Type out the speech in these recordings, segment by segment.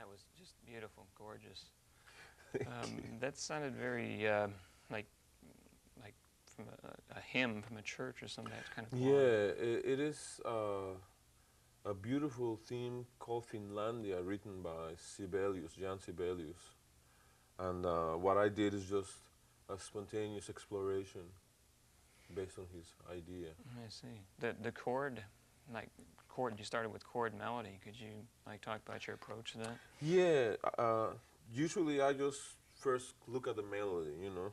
Was just beautiful, gorgeous. That sounded very like from a hymn from a church or something. That's kind of Yeah, it is a beautiful theme called Finlandia, written by Sibelius, Jan Sibelius. And what I did is just a spontaneous exploration based on his idea. I see. The chord, like chord, you started with chord melody. Could you like talk about your approach to that? Yeah, usually I just first look at the melody, you know.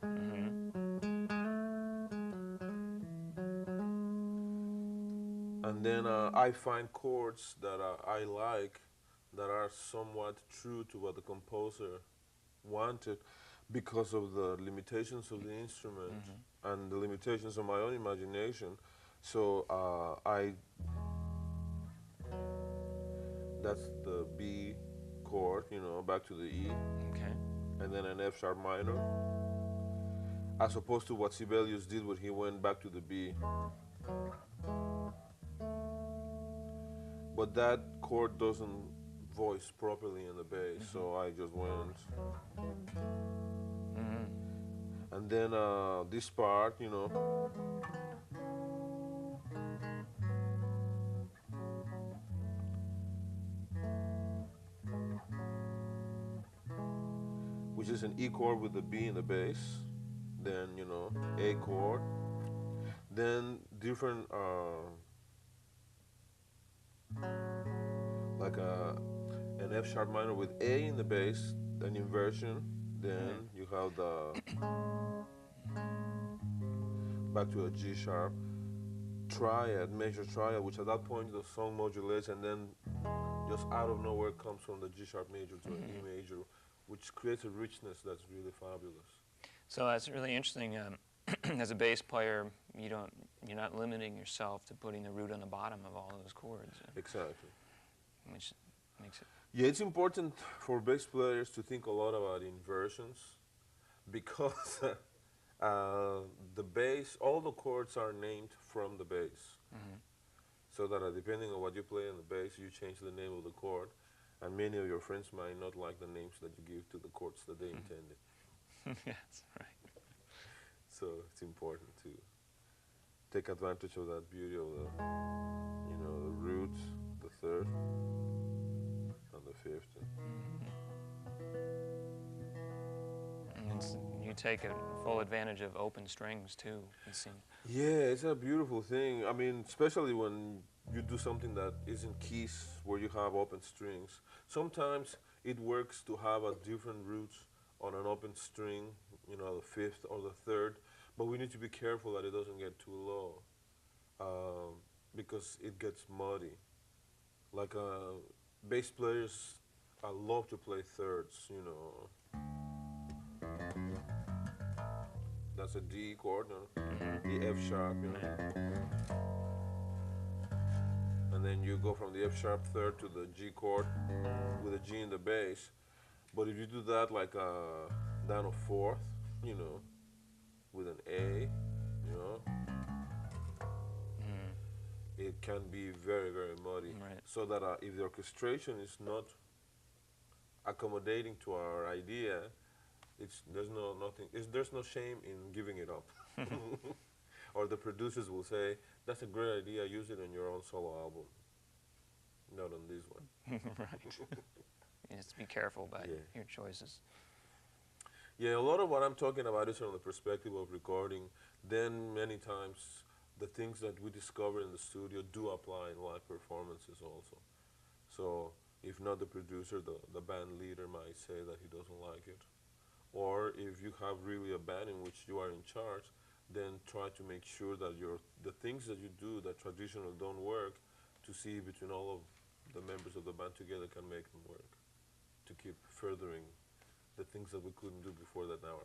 And then I find chords that I like that are somewhat true to what the composer wanted because of the limitations of the instrument and the limitations of my own imagination. So that's the B chord, you know, back to the E. Okay. And then an F sharp minor. As opposed to what Sibelius did when he went back to the B. But that chord doesn't voice properly in the bass, so I just went. And then this part, you know. Which is an E chord with the B in the bass. Then, you know, A chord. Then different, like an F sharp minor with A in the bass, an inversion. Then you have the back to a G sharp triad, major triad, which at that point the song modulates, and then just out of nowhere comes from the G sharp major to an E major, which creates a richness that's really fabulous. So that's really interesting. As a bass player, you're not limiting yourself to putting the root on the bottom of all those chords. Exactly. Which makes it. Yeah, it's important for bass players to think a lot about inversions because the bass, all the chords are named from the bass. So that depending on what you play on the bass, you change the name of the chord, and many of your friends might not like the names that you give to the chords that they intended. Yes, right. So it's important to take advantage of that beauty of the, you know, the root, the third, and the fifth. And you take a full advantage of open strings too, it seems. Yeah, it's a beautiful thing. I mean, especially when you do something that isn't keys where you have open strings. Sometimes it works to have a different root on an open string, you know, the fifth or the third, but we need to be careful that it doesn't get too low because it gets muddy. Like bass players love to play thirds, you know. That's a D chord, no? The F sharp, you know. And then you go from the F sharp third to the G chord with a G in the bass. But if you do that like down a fourth, you know, with an A, you know, it can be very, very muddy. Right. So that if the orchestration is not accommodating to our idea, there's no shame in giving it up. Or the producers will say, "That's a great idea. Use it on your own solo album, not on this one." Right. You have to be careful about Yeah. your choices. Yeah, a lot of what I'm talking about is from the perspective of recording. Then many times the things that we discover in the studio do apply in live performances also. So if not the producer, the band leader might say that he doesn't like it. Or if you have really a band in which you are in charge, then try to make sure that the things that you do that traditionally don't work, to see between all of the members of the band together can make them work, to keep furthering the things that we couldn't do before that now